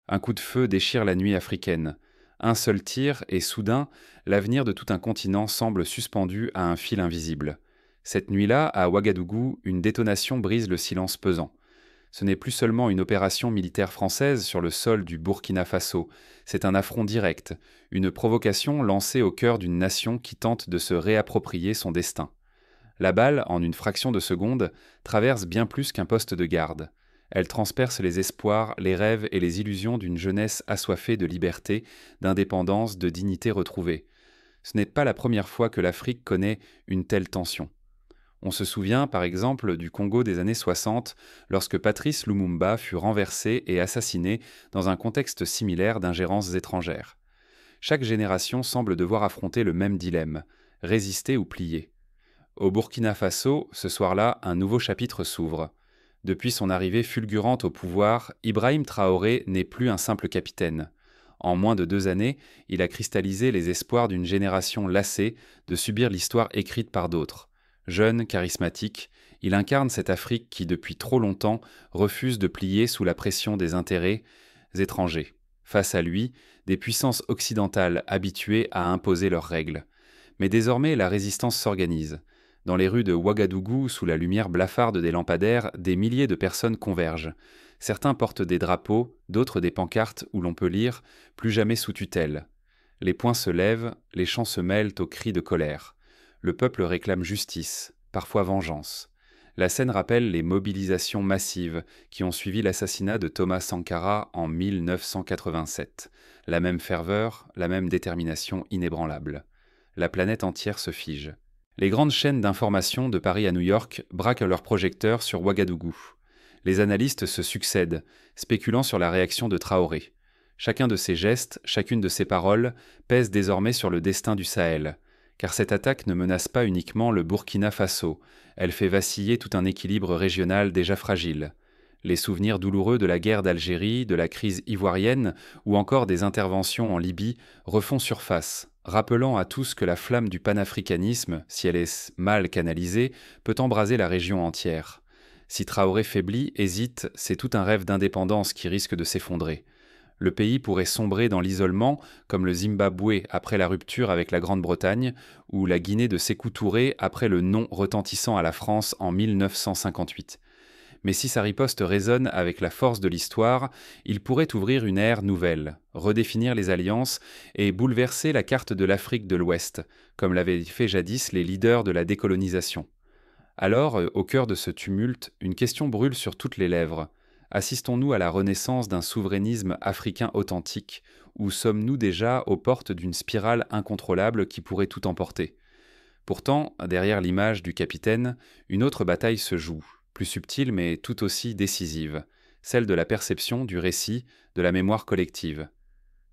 Un coup de feu déchire la nuit africaine. Un seul tir et soudain, l'avenir de tout un continent semble suspendu à un fil invisible. Cette nuit-là, à Ouagadougou, une détonation brise le silence pesant. Ce n'est plus seulement une opération militaire française sur le sol du Burkina Faso, c'est un affront direct, une provocation lancée au cœur d'une nation qui tente de se réapproprier son destin. La balle, en une fraction de seconde, traverse bien plus qu'un poste de garde. Elle transperce les espoirs, les rêves et les illusions d'une jeunesse assoiffée de liberté, d'indépendance, de dignité retrouvée. Ce n'est pas la première fois que l'Afrique connaît une telle tension. On se souvient, par exemple, du Congo des années 60, lorsque Patrice Lumumba fut renversé et assassiné dans un contexte similaire d'ingérences étrangères. Chaque génération semble devoir affronter le même dilemme, résister ou plier. Au Burkina Faso, ce soir-là, un nouveau chapitre s'ouvre. Depuis son arrivée fulgurante au pouvoir, Ibrahim Traoré n'est plus un simple capitaine. En moins de 2 années, il a cristallisé les espoirs d'une génération lassée de subir l'histoire écrite par d'autres. Jeune, charismatique, il incarne cette Afrique qui, depuis trop longtemps, refuse de plier sous la pression des intérêts étrangers. Face à lui, des puissances occidentales habituées à imposer leurs règles. Mais désormais, la résistance s'organise. Dans les rues de Ouagadougou, sous la lumière blafarde des lampadaires, des milliers de personnes convergent. Certains portent des drapeaux, d'autres des pancartes où l'on peut lire « Plus jamais sous tutelle ». Les poings se lèvent, les chants se mêlent aux cris de colère. Le peuple réclame justice, parfois vengeance. La scène rappelle les mobilisations massives qui ont suivi l'assassinat de Thomas Sankara en 1987. La même ferveur, la même détermination inébranlable. La planète entière se fige. Les grandes chaînes d'information de Paris à New York braquent leurs projecteurs sur Ouagadougou. Les analystes se succèdent, spéculant sur la réaction de Traoré. Chacun de ses gestes, chacune de ses paroles pèse désormais sur le destin du Sahel. Car cette attaque ne menace pas uniquement le Burkina Faso, elle fait vaciller tout un équilibre régional déjà fragile. Les souvenirs douloureux de la guerre d'Algérie, de la crise ivoirienne ou encore des interventions en Libye refont surface, rappelant à tous que la flamme du panafricanisme, si elle est mal canalisée, peut embraser la région entière. Si Traoré faiblit, hésite, c'est tout un rêve d'indépendance qui risque de s'effondrer. Le pays pourrait sombrer dans l'isolement, comme le Zimbabwe après la rupture avec la Grande-Bretagne, ou la Guinée de Sékou Touré après le non retentissant à la France en 1958. Mais si sa riposte résonne avec la force de l'histoire, il pourrait ouvrir une ère nouvelle, redéfinir les alliances et bouleverser la carte de l'Afrique de l'Ouest, comme l'avaient fait jadis les leaders de la décolonisation. Alors, au cœur de ce tumulte, une question brûle sur toutes les lèvres. Assistons-nous à la renaissance d'un souverainisme africain authentique, ou sommes-nous déjà aux portes d'une spirale incontrôlable qui pourrait tout emporter ? Pourtant, derrière l'image du capitaine, une autre bataille se joue, plus subtile mais tout aussi décisive, celle de la perception, du récit, de la mémoire collective.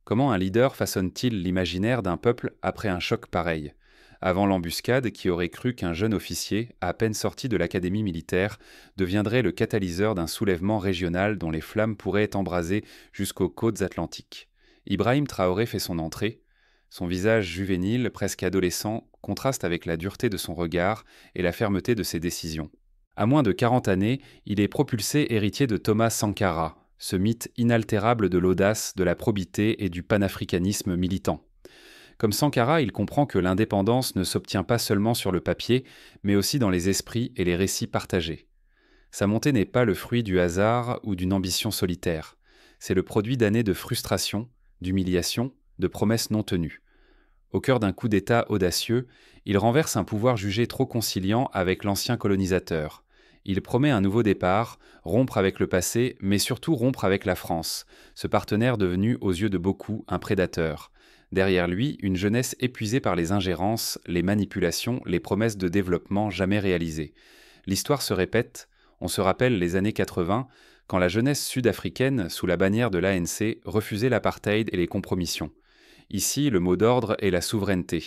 Comment un leader façonne-t-il l'imaginaire d'un peuple après un choc pareil ? Avant l'embuscade, qui aurait cru qu'un jeune officier, à peine sorti de l'académie militaire, deviendrait le catalyseur d'un soulèvement régional dont les flammes pourraient embraser jusqu'aux côtes atlantiques. Ibrahim Traoré fait son entrée. Son visage juvénile, presque adolescent, contraste avec la dureté de son regard et la fermeté de ses décisions. À moins de 40 années, il est propulsé héritier de Thomas Sankara, ce mythe inaltérable de l'audace, de la probité et du panafricanisme militant. Comme Sankara, il comprend que l'indépendance ne s'obtient pas seulement sur le papier, mais aussi dans les esprits et les récits partagés. Sa montée n'est pas le fruit du hasard ou d'une ambition solitaire. C'est le produit d'années de frustration, d'humiliation, de promesses non tenues. Au cœur d'un coup d'État audacieux, il renverse un pouvoir jugé trop conciliant avec l'ancien colonisateur. Il promet un nouveau départ, rompre avec le passé, mais surtout rompre avec la France, ce partenaire devenu aux yeux de beaucoup un prédateur. Derrière lui, une jeunesse épuisée par les ingérences, les manipulations, les promesses de développement jamais réalisées. L'histoire se répète, on se rappelle les années 80, quand la jeunesse sud-africaine, sous la bannière de l'ANC, refusait l'apartheid et les compromissions. Ici, le mot d'ordre est la souveraineté,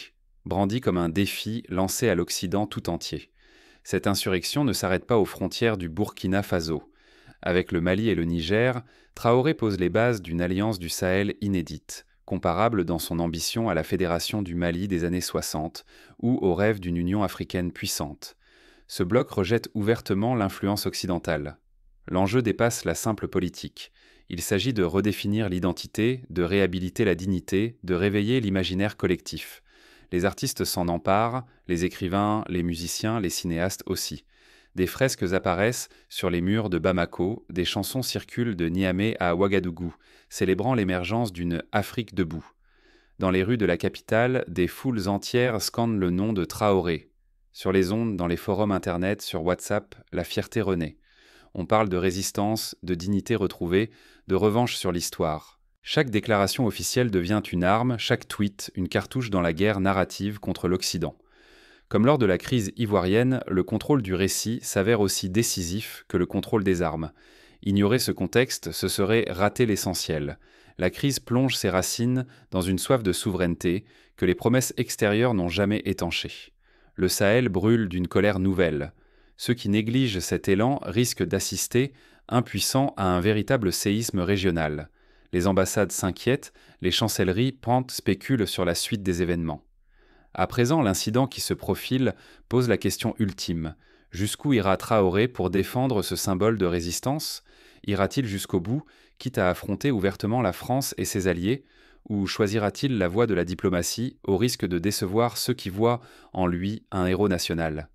brandi comme un défi lancé à l'Occident tout entier. Cette insurrection ne s'arrête pas aux frontières du Burkina Faso. Avec le Mali et le Niger, Traoré pose les bases d'une alliance du Sahel inédite, comparable dans son ambition à la Fédération du Mali des années 60 ou au rêve d'une Union africaine puissante. Ce bloc rejette ouvertement l'influence occidentale. L'enjeu dépasse la simple politique. Il s'agit de redéfinir l'identité, de réhabiliter la dignité, de réveiller l'imaginaire collectif. Les artistes s'en emparent, les écrivains, les musiciens, les cinéastes aussi. Des fresques apparaissent sur les murs de Bamako, des chansons circulent de Niamey à Ouagadougou, célébrant l'émergence d'une Afrique debout. Dans les rues de la capitale, des foules entières scandent le nom de Traoré. Sur les ondes, dans les forums internet, sur WhatsApp, la fierté renaît. On parle de résistance, de dignité retrouvée, de revanche sur l'histoire. Chaque déclaration officielle devient une arme, chaque tweet une cartouche dans la guerre narrative contre l'Occident. Comme lors de la crise ivoirienne, le contrôle du récit s'avère aussi décisif que le contrôle des armes. Ignorer ce contexte, ce serait rater l'essentiel. La crise plonge ses racines dans une soif de souveraineté que les promesses extérieures n'ont jamais étanchée. Le Sahel brûle d'une colère nouvelle. Ceux qui négligent cet élan risquent d'assister, impuissants, à un véritable séisme régional. Les ambassades s'inquiètent, les chancelleries pentent, spéculent sur la suite des événements. À présent, l'incident qui se profile pose la question ultime. Jusqu'où ira Traoré pour défendre ce symbole de résistance ? Ira-t-il jusqu'au bout, quitte à affronter ouvertement la France et ses alliés, ou choisira-t-il la voie de la diplomatie, au risque de décevoir ceux qui voient en lui un héros national ?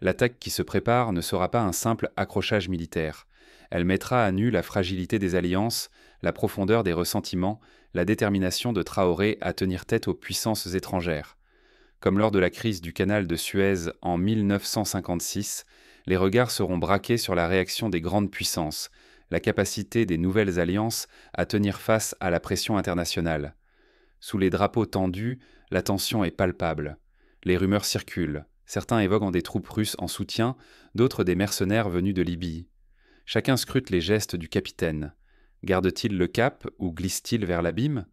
L'attaque qui se prépare ne sera pas un simple accrochage militaire. Elle mettra à nu la fragilité des alliances, la profondeur des ressentiments, la détermination de Traoré à tenir tête aux puissances étrangères. Comme lors de la crise du canal de Suez en 1956, les regards seront braqués sur la réaction des grandes puissances, la capacité des nouvelles alliances à tenir face à la pression internationale. Sous les drapeaux tendus, la tension est palpable. Les rumeurs circulent. Certains évoquent des troupes russes en soutien, d'autres des mercenaires venus de Libye. Chacun scrute les gestes du capitaine. Garde-t-il le cap ou glisse-t-il vers l'abîme ?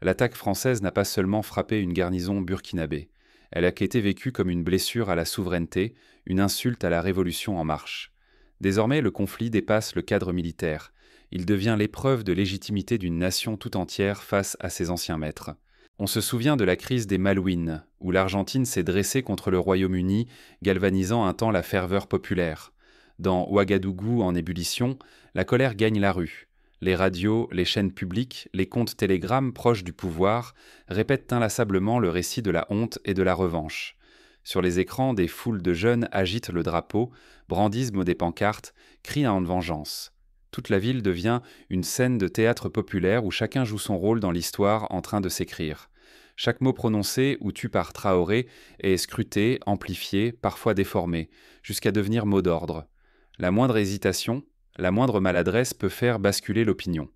L'attaque française n'a pas seulement frappé une garnison burkinabé. Elle a été vécue comme une blessure à la souveraineté, une insulte à la révolution en marche. Désormais, le conflit dépasse le cadre militaire. Il devient l'épreuve de légitimité d'une nation tout entière face à ses anciens maîtres. On se souvient de la crise des Malouines, où l'Argentine s'est dressée contre le Royaume-Uni, galvanisant un temps la ferveur populaire. Dans Ouagadougou en ébullition, la colère gagne la rue. Les radios, les chaînes publiques, les comptes télégrammes proches du pouvoir répètent inlassablement le récit de la honte et de la revanche. Sur les écrans, des foules de jeunes agitent le drapeau, brandissent des pancartes, crient en vengeance. Toute la ville devient une scène de théâtre populaire où chacun joue son rôle dans l'histoire en train de s'écrire. Chaque mot prononcé ou tu par Traoré est scruté, amplifié, parfois déformé, jusqu'à devenir mot d'ordre. La moindre hésitation, la moindre maladresse peut faire basculer l'opinion.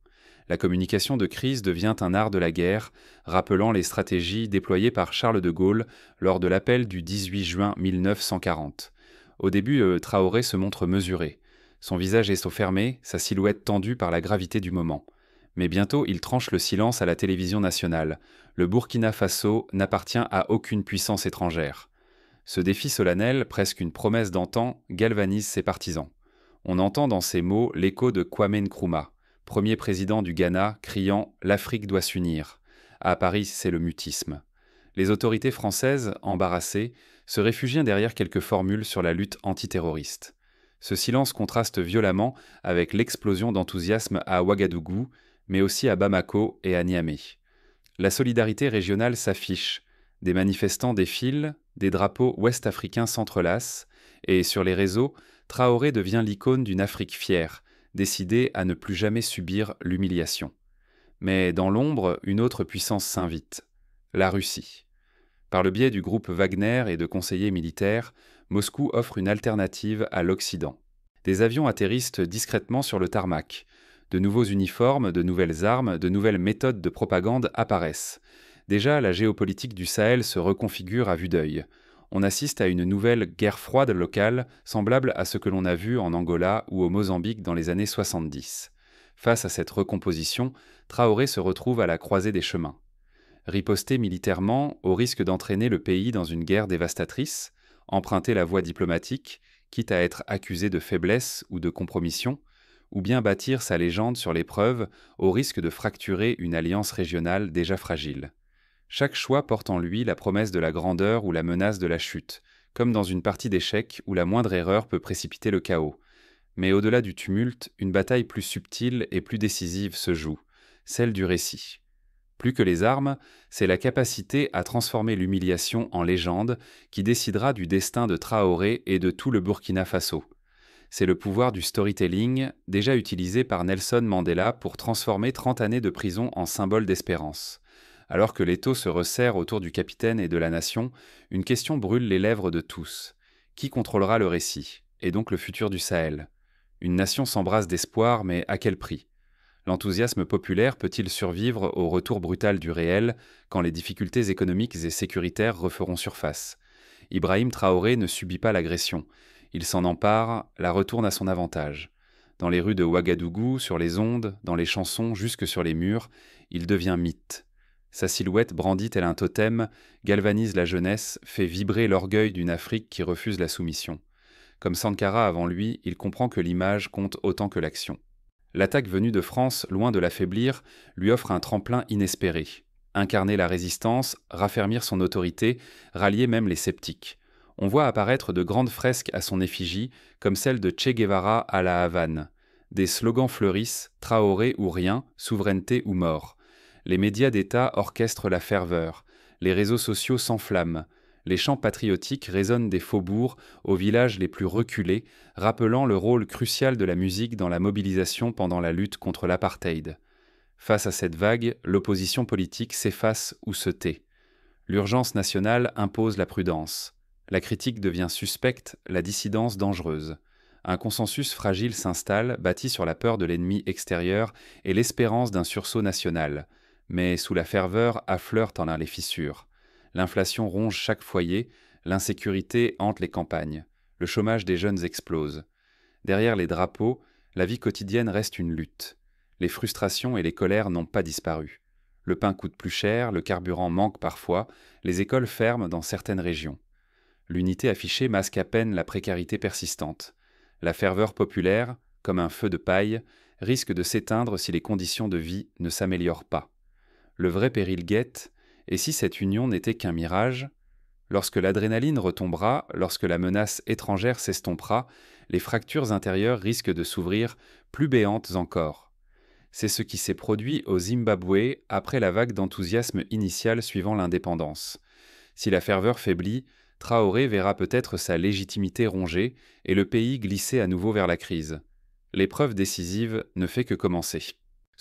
La communication de crise devient un art de la guerre, rappelant les stratégies déployées par Charles de Gaulle lors de l'appel du 18 juin 1940. Au début, Traoré se montre mesuré. Son visage est fermé, sa silhouette tendue par la gravité du moment. Mais bientôt, il tranche le silence à la télévision nationale. Le Burkina Faso n'appartient à aucune puissance étrangère. Ce défi solennel, presque une promesse d'antan, galvanise ses partisans. On entend dans ces mots l'écho de Kwame Nkrumah, premier président du Ghana, criant « L'Afrique doit s'unir ». À Paris, c'est le mutisme. Les autorités françaises, embarrassées, se réfugient derrière quelques formules sur la lutte antiterroriste. Ce silence contraste violemment avec l'explosion d'enthousiasme à Ouagadougou, mais aussi à Bamako et à Niamey. La solidarité régionale s'affiche. Des manifestants défilent, des drapeaux ouest-africains s'entrelacent, et sur les réseaux, Traoré devient l'icône d'une Afrique fière, décidée à ne plus jamais subir l'humiliation. Mais dans l'ombre, une autre puissance s'invite, la Russie. Par le biais du groupe Wagner et de conseillers militaires, Moscou offre une alternative à l'Occident. Des avions atterrissent discrètement sur le tarmac. De nouveaux uniformes, de nouvelles armes, de nouvelles méthodes de propagande apparaissent. Déjà, la géopolitique du Sahel se reconfigure à vue d'œil. On assiste à une nouvelle guerre froide locale, semblable à ce que l'on a vu en Angola ou au Mozambique dans les années 70. Face à cette recomposition, Traoré se retrouve à la croisée des chemins. Riposter militairement, au risque d'entraîner le pays dans une guerre dévastatrice, emprunter la voie diplomatique, quitte à être accusé de faiblesse ou de compromission, ou bien bâtir sa légende sur l'épreuve, au risque de fracturer une alliance régionale déjà fragile. Chaque choix porte en lui la promesse de la grandeur ou la menace de la chute, comme dans une partie d'échecs où la moindre erreur peut précipiter le chaos. Mais au-delà du tumulte, une bataille plus subtile et plus décisive se joue, celle du récit. Plus que les armes, c'est la capacité à transformer l'humiliation en légende qui décidera du destin de Traoré et de tout le Burkina Faso. C'est le pouvoir du storytelling, déjà utilisé par Nelson Mandela pour transformer 30 années de prison en symbole d'espérance. Alors que l'étau se resserre autour du capitaine et de la nation, une question brûle les lèvres de tous. Qui contrôlera le récit, et donc le futur du Sahel? Une nation s'embrasse d'espoir, mais à quel prix? L'enthousiasme populaire peut-il survivre au retour brutal du réel quand les difficultés économiques et sécuritaires referont surface? Ibrahim Traoré ne subit pas l'agression. Il s'en empare, la retourne à son avantage. Dans les rues de Ouagadougou, sur les ondes, dans les chansons, jusque sur les murs, il devient mythe. Sa silhouette brandie tel un totem galvanise la jeunesse, fait vibrer l'orgueil d'une Afrique qui refuse la soumission. Comme Sankara avant lui, il comprend que l'image compte autant que l'action. L'attaque venue de France, loin de l'affaiblir, lui offre un tremplin inespéré. Incarner la résistance, raffermir son autorité, rallier même les sceptiques. On voit apparaître de grandes fresques à son effigie, comme celle de Che Guevara à la Havane. Des slogans fleurissent, Traoré ou rien, souveraineté ou mort. Les médias d'État orchestrent la ferveur. Les réseaux sociaux s'enflamment. Les chants patriotiques résonnent des faubourgs aux villages les plus reculés, rappelant le rôle crucial de la musique dans la mobilisation pendant la lutte contre l'apartheid. Face à cette vague, l'opposition politique s'efface ou se tait. L'urgence nationale impose la prudence. La critique devient suspecte, la dissidence dangereuse. Un consensus fragile s'installe, bâti sur la peur de l'ennemi extérieur et l'espérance d'un sursaut national. Mais sous la ferveur affleurent en les fissures. L'inflation ronge chaque foyer, l'insécurité hante les campagnes. Le chômage des jeunes explose. Derrière les drapeaux, la vie quotidienne reste une lutte. Les frustrations et les colères n'ont pas disparu. Le pain coûte plus cher, le carburant manque parfois, les écoles ferment dans certaines régions. L'unité affichée masque à peine la précarité persistante. La ferveur populaire, comme un feu de paille, risque de s'éteindre si les conditions de vie ne s'améliorent pas. Le vrai péril guette, et si cette union n'était qu'un mirage? Lorsque l'adrénaline retombera, lorsque la menace étrangère s'estompera, les fractures intérieures risquent de s'ouvrir, plus béantes encore. C'est ce qui s'est produit au Zimbabwe après la vague d'enthousiasme initiale suivant l'indépendance. Si la ferveur faiblit, Traoré verra peut-être sa légitimité rongée et le pays glisser à nouveau vers la crise. L'épreuve décisive ne fait que commencer.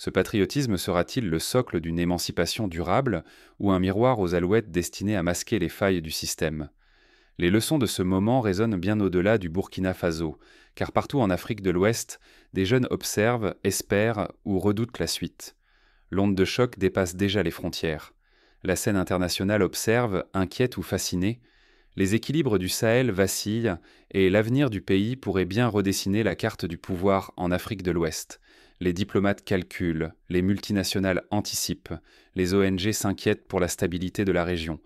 Ce patriotisme sera-t-il le socle d'une émancipation durable ou un miroir aux alouettes destiné à masquer les failles du système? Les leçons de ce moment résonnent bien au-delà du Burkina Faso, car partout en Afrique de l'Ouest, des jeunes observent, espèrent ou redoutent la suite. L'onde de choc dépasse déjà les frontières. La scène internationale observe, inquiète ou fascinée. Les équilibres du Sahel vacillent et l'avenir du pays pourrait bien redessiner la carte du pouvoir en Afrique de l'Ouest. Les diplomates calculent, les multinationales anticipent, les ONG s'inquiètent pour la stabilité de la région.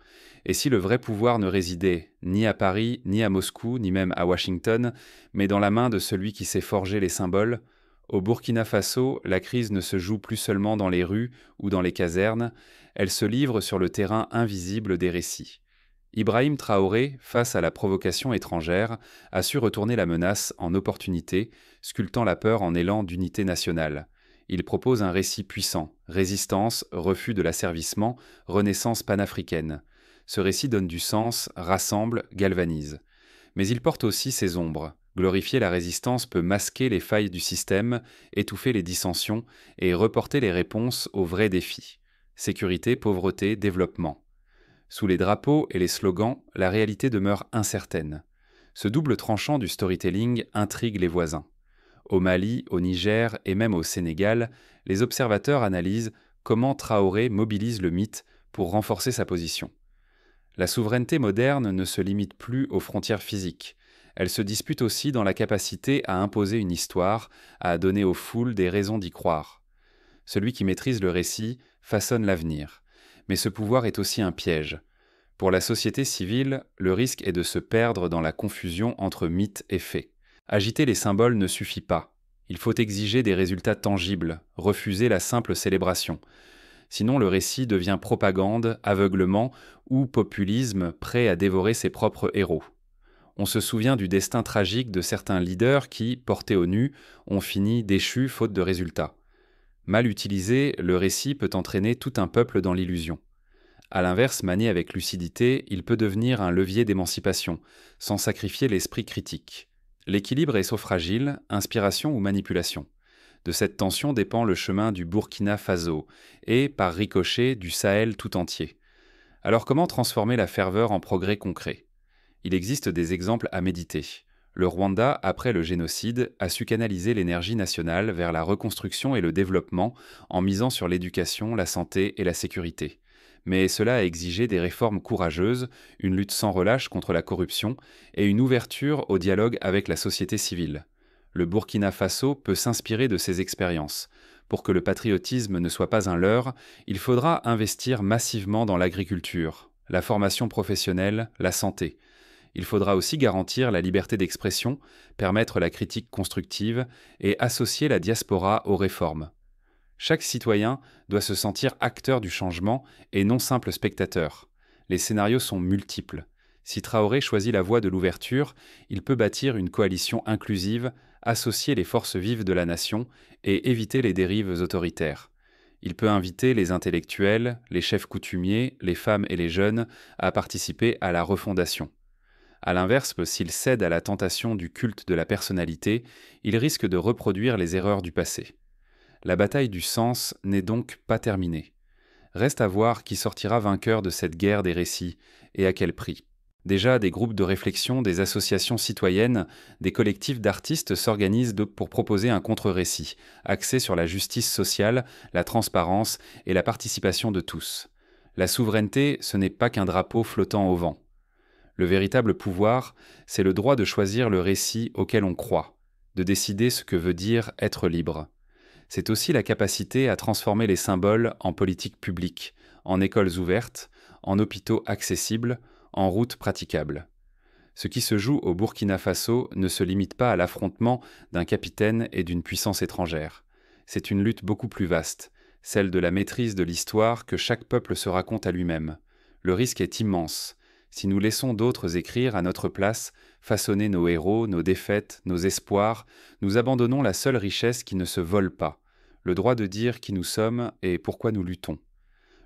Et si le vrai pouvoir ne résidait ni à Paris, ni à Moscou, ni même à Washington, mais dans la main de celui qui sait forger les symboles, au Burkina Faso, la crise ne se joue plus seulement dans les rues ou dans les casernes, elle se livre sur le terrain invisible des récits. Ibrahim Traoré, face à la provocation étrangère, a su retourner la menace en opportunité, sculptant la peur en élan d'unité nationale. Il propose un récit puissant, résistance, refus de l'asservissement, renaissance panafricaine. Ce récit donne du sens, rassemble, galvanise. Mais il porte aussi ses ombres. Glorifier la résistance peut masquer les failles du système, étouffer les dissensions et reporter les réponses aux vrais défis. Sécurité, pauvreté, développement. Sous les drapeaux et les slogans, la réalité demeure incertaine. Ce double tranchant du storytelling intrigue les voisins. Au Mali, au Niger et même au Sénégal, les observateurs analysent comment Traoré mobilise le mythe pour renforcer sa position. La souveraineté moderne ne se limite plus aux frontières physiques. Elle se dispute aussi dans la capacité à imposer une histoire, à donner aux foules des raisons d'y croire. Celui qui maîtrise le récit façonne l'avenir. Mais ce pouvoir est aussi un piège. Pour la société civile, le risque est de se perdre dans la confusion entre mythe et fait. Agiter les symboles ne suffit pas. Il faut exiger des résultats tangibles, refuser la simple célébration. Sinon le récit devient propagande, aveuglement ou populisme prêt à dévorer ses propres héros. On se souvient du destin tragique de certains leaders qui, portés au nu, ont fini déchus faute de résultats. Mal utilisé, le récit peut entraîner tout un peuple dans l'illusion. À l'inverse, manié avec lucidité, il peut devenir un levier d'émancipation, sans sacrifier l'esprit critique. L'équilibre est soit fragile, inspiration ou manipulation. De cette tension dépend le chemin du Burkina Faso et, par ricochet, du Sahel tout entier. Alors comment transformer la ferveur en progrès concret ? Il existe des exemples à méditer. Le Rwanda, après le génocide, a su canaliser l'énergie nationale vers la reconstruction et le développement en misant sur l'éducation, la santé et la sécurité. Mais cela a exigé des réformes courageuses, une lutte sans relâche contre la corruption et une ouverture au dialogue avec la société civile. Le Burkina Faso peut s'inspirer de ces expériences. Pour que le patriotisme ne soit pas un leurre, il faudra investir massivement dans l'agriculture, la formation professionnelle, la santé. Il faudra aussi garantir la liberté d'expression, permettre la critique constructive et associer la diaspora aux réformes. Chaque citoyen doit se sentir acteur du changement et non simple spectateur. Les scénarios sont multiples. Si Traoré choisit la voie de l'ouverture, il peut bâtir une coalition inclusive, associer les forces vives de la nation et éviter les dérives autoritaires. Il peut inviter les intellectuels, les chefs coutumiers, les femmes et les jeunes à participer à la refondation. À l'inverse, s'il cède à la tentation du culte de la personnalité, il risque de reproduire les erreurs du passé. La bataille du sens n'est donc pas terminée. Reste à voir qui sortira vainqueur de cette guerre des récits et à quel prix. Déjà, des groupes de réflexion, des associations citoyennes, des collectifs d'artistes s'organisent pour proposer un contre-récit, axé sur la justice sociale, la transparence et la participation de tous. La souveraineté, ce n'est pas qu'un drapeau flottant au vent. Le véritable pouvoir, c'est le droit de choisir le récit auquel on croit, de décider ce que veut dire être libre. C'est aussi la capacité à transformer les symboles en politiques publiques, en écoles ouvertes, en hôpitaux accessibles, en routes praticables. Ce qui se joue au Burkina Faso ne se limite pas à l'affrontement d'un capitaine et d'une puissance étrangère. C'est une lutte beaucoup plus vaste, celle de la maîtrise de l'histoire que chaque peuple se raconte à lui-même. Le risque est immense. Si nous laissons d'autres écrire à notre place, façonner nos héros, nos défaites, nos espoirs, nous abandonnons la seule richesse qui ne se vole pas, le droit de dire qui nous sommes et pourquoi nous luttons.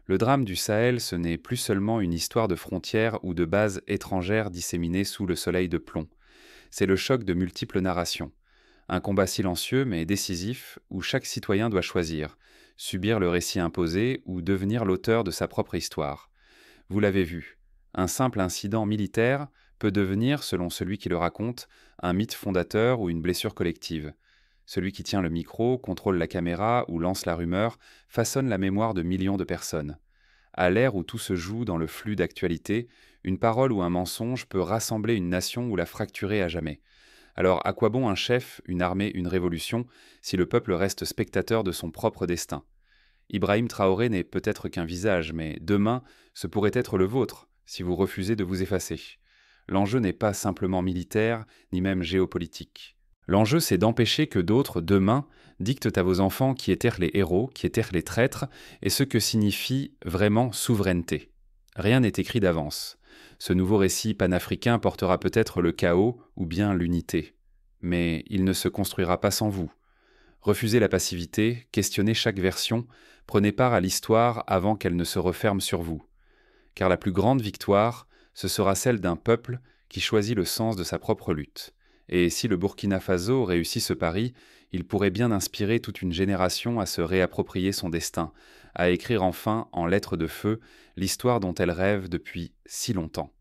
Le drame du Sahel, ce n'est plus seulement une histoire de frontières ou de bases étrangères disséminées sous le soleil de plomb. C'est le choc de multiples narrations. Un combat silencieux mais décisif où chaque citoyen doit choisir, subir le récit imposé ou devenir l'auteur de sa propre histoire. Vous l'avez vu, un simple incident militaire peut devenir, selon celui qui le raconte, un mythe fondateur ou une blessure collective. Celui qui tient le micro, contrôle la caméra ou lance la rumeur façonne la mémoire de millions de personnes. À l'ère où tout se joue dans le flux d'actualité, une parole ou un mensonge peut rassembler une nation ou la fracturer à jamais. Alors à quoi bon un chef, une armée, une révolution, si le peuple reste spectateur de son propre destin ? Ibrahim Traoré n'est peut-être qu'un visage, mais demain, ce pourrait être le vôtre, si vous refusez de vous effacer. L'enjeu n'est pas simplement militaire, ni même géopolitique. L'enjeu, c'est d'empêcher que d'autres, demain, dictent à vos enfants qui étaient les héros, qui étaient les traîtres, et ce que signifie vraiment souveraineté. Rien n'est écrit d'avance. Ce nouveau récit panafricain portera peut-être le chaos ou bien l'unité. Mais il ne se construira pas sans vous. Refusez la passivité, questionnez chaque version, prenez part à l'histoire avant qu'elle ne se referme sur vous. Car la plus grande victoire, ce sera celle d'un peuple qui choisit le sens de sa propre lutte. Et si le Burkina Faso réussit ce pari, il pourrait bien inspirer toute une génération à se réapproprier son destin, à écrire enfin, en lettres de feu, l'histoire dont elle rêve depuis si longtemps.